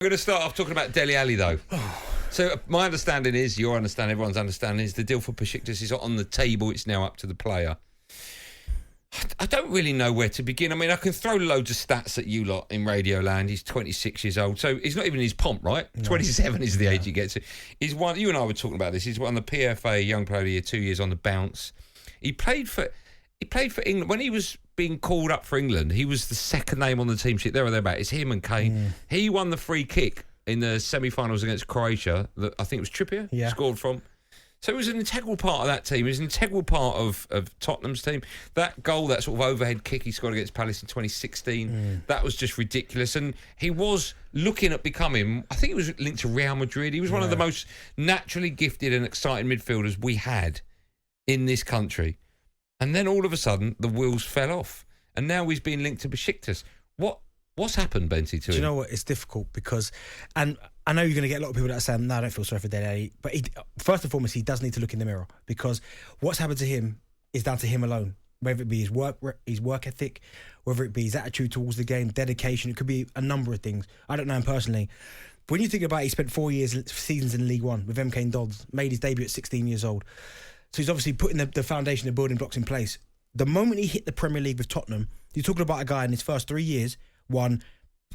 We're going to start off talking about Dele Alli, though. So my understanding is, your understanding, everyone's understanding is the deal for Besiktas is on the table. It's now up to the player. I don't really know where to begin. I mean, I can throw loads of stats at you lot in Radio Land. He's 26 years old, so he's not even in his pomp, right? No. 27 is the age he gets to. He's one. You and I were talking about this. He's won the PFA Young Player of the Year 2 years on the bounce. He played for England when he was being called up for England. He was the second name on the team sheet. There or thereabout. It's him and Kane. He won the free kick in the semi-finals against Croatia. That I think it was Trippier scored from. So he was an integral part of that team. He was an integral part of Tottenham's team. That goal, that sort of overhead kick he scored against Palace in 2016, that was just ridiculous. And he was looking at becoming, I think he was linked to Real Madrid. He was one of the most naturally gifted and exciting midfielders we had in this country. And then all of a sudden, the wheels fell off. And now he's being linked to Besiktas. What's happened, Benty, to him? Do you know what? It's difficult because, and I know you're going to get a lot of people that are saying, no, I don't feel sorry for Dele Alli. But first and foremost, he does need to look in the mirror because what's happened to him is down to him alone. Whether it be his work ethic, whether it be his attitude towards the game, dedication, it could be a number of things. I don't know him personally. But when you think about it, he spent 4 seasons in League One with MK Dons, made his debut at 16 years old. So he's obviously putting the foundation, the building blocks in place. The moment he hit the Premier League with Tottenham, you're talking about a guy in his first 3 years, won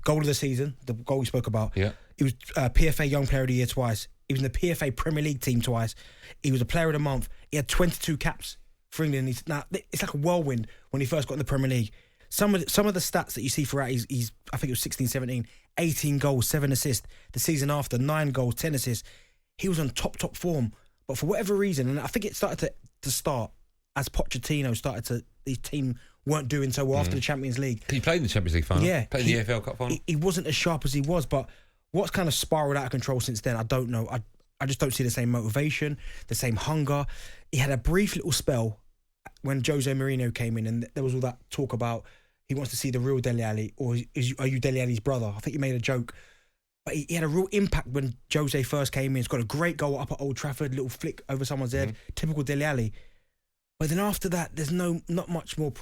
goal of the season, the goal we spoke about. Yeah. He was PFA Young Player of the Year twice. He was in the PFA Premier League team twice. He was a Player of the Month. He had 22 caps for England. It's like a whirlwind when he first got in the Premier League. Some of the stats that you see throughout, he's I think it was 16, 17, 18 goals, 7 assists. The season after, 9 goals, 10 assists. He was on top form. But for whatever reason, and I think it started to start as Pochettino started to, his team weren't doing so well after the Champions League. He played in the Champions League final. Yeah. Played in the AFL Cup final. He wasn't as sharp as he was, but what's kind of spiralled out of control since then, I don't know. I just don't see the same motivation, the same hunger. He had a brief little spell when Jose Mourinho came in and there was all that talk about he wants to see the real Dele Alli, or are you Dele Alli's brother? I think he made a joke. But he had a real impact when Jose first came in. He's got a great goal up at Old Trafford, little flick over someone's head, typical Dele Alli. But then after that, there's not much more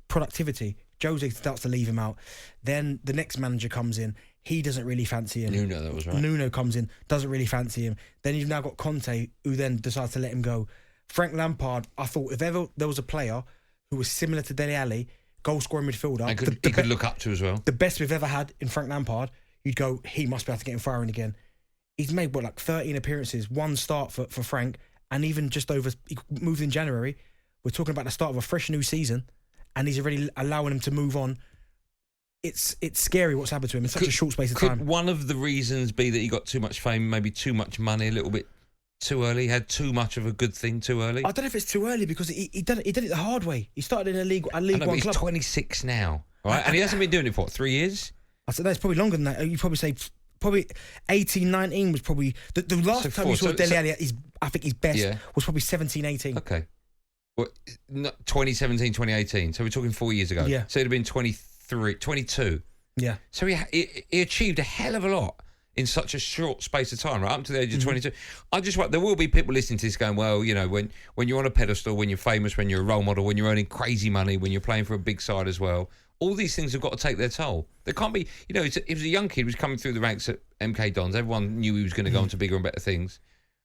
productivity. Jose starts to leave him out. Then the next manager comes in. He doesn't really fancy him. Nuno, that was right. Nuno comes in, doesn't really fancy him. Then you've now got Conte, who then decides to let him go. Frank Lampard, I thought if ever there was a player who was similar to Dele Alli, goal-scoring midfielder. He could look up to as well. The best we've ever had in Frank Lampard, you'd go, he must be able to get him firing again. He's made, 13 appearances, 1 start for Frank, and even just over, he moved in January. We're talking about the start of a fresh new season, and he's already allowing him to move on. It's scary what's happened to him in such a short space of time. Could one of the reasons be that he got too much fame, maybe too much money, a little bit too early? He had too much of a good thing too early? I don't know if it's too early because he did it the hard way. He started in a League One club. He's 26 now, right? And he hasn't been doing it for, 3 years? I said that's probably longer than that. You'd probably say 18, 19 was probably... The last time you saw Dele Alli, I think his best was probably 17, 18. Okay. Well, 2017, 2018. So we're talking 4 years ago. Yeah. So it'd have been 22. Yeah. So he achieved a hell of a lot in such a short space of time, right? Up to the age of 22. There will be people listening to this going, well, you know, when you're on a pedestal, when you're famous, when you're a role model, when you're earning crazy money, when you're playing for a big side as well, all these things have got to take their toll. There can't be, you know, he was a young kid who was coming through the ranks at MK Dons. Everyone knew he was going to go on to bigger and better things.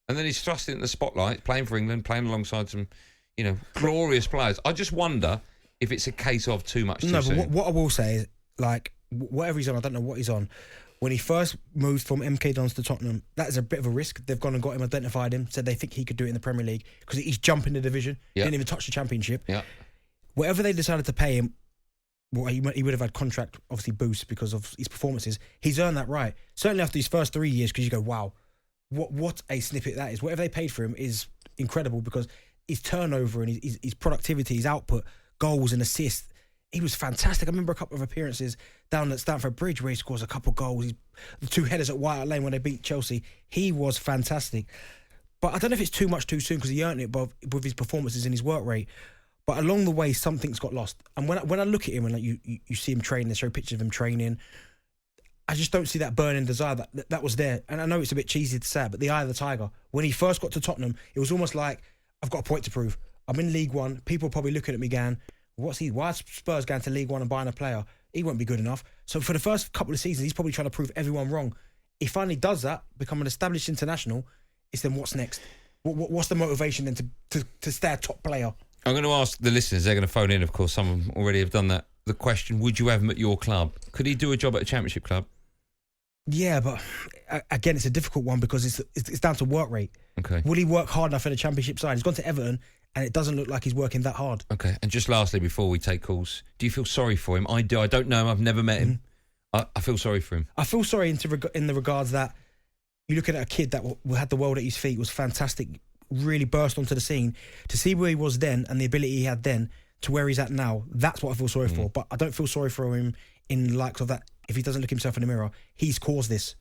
And then he's thrust into the spotlight, playing for England, playing alongside some, you know, glorious players. I just wonder if it's a case of too much too soon. No, but what I will say is, like, whatever he's on, I don't know what he's on. When he first moved from MK Dons to Tottenham, that is a bit of a risk. They've gone and got him, identified him, said they think he could do it in the Premier League because he's jumping the division. He didn't even touch the Championship. Yeah. Whatever they decided to pay him, well, he would have had contract, obviously, boost because of his performances. He's earned that right. Certainly after his first 3 years, because you go, wow, what a snippet that is. Whatever they paid for him is incredible because his turnover and his productivity, his output, goals and assists, he was fantastic. I remember a couple of appearances down at Stamford Bridge where he scores a couple of goals. The 2 headers at White Hart Lane when they beat Chelsea. He was fantastic. But I don't know if it's too much too soon because he earned it with his performances and his work rate. But along the way, something's got lost. And when I look at him and like you see him training, they show pictures of him training, I just don't see that burning desire that was there. And I know it's a bit cheesy to say, but the eye of the tiger. When he first got to Tottenham, it was almost like, I've got a point to prove. I'm in League One. People are probably looking at me going, why is Spurs going to League One and buying a player? He won't be good enough. So for the first couple of seasons, he's probably trying to prove everyone wrong. he finally does that, become an established international. It's then what's next? What's the motivation then to stay a top player? I'm going to ask the listeners. They're going to phone in. Of course, some of them already have done that. The question: would you have him at your club? Could he do a job at a Championship club? Yeah, but again, it's a difficult one because it's down to work rate. Okay. Will he work hard enough in a Championship side? He's gone to Everton, and it doesn't look like he's working that hard. Okay. And just lastly, before we take calls, do you feel sorry for him? I do. I don't know him. I've never met him. I feel sorry for him. I feel sorry in the regards that you're looking at a kid that had the world at his feet, was fantastic, really burst onto the scene. To see where he was then and the ability he had then to where he's at now, that's what I feel sorry for. But I don't feel sorry for him in likes of that. If he doesn't look himself in the mirror, he's caused this.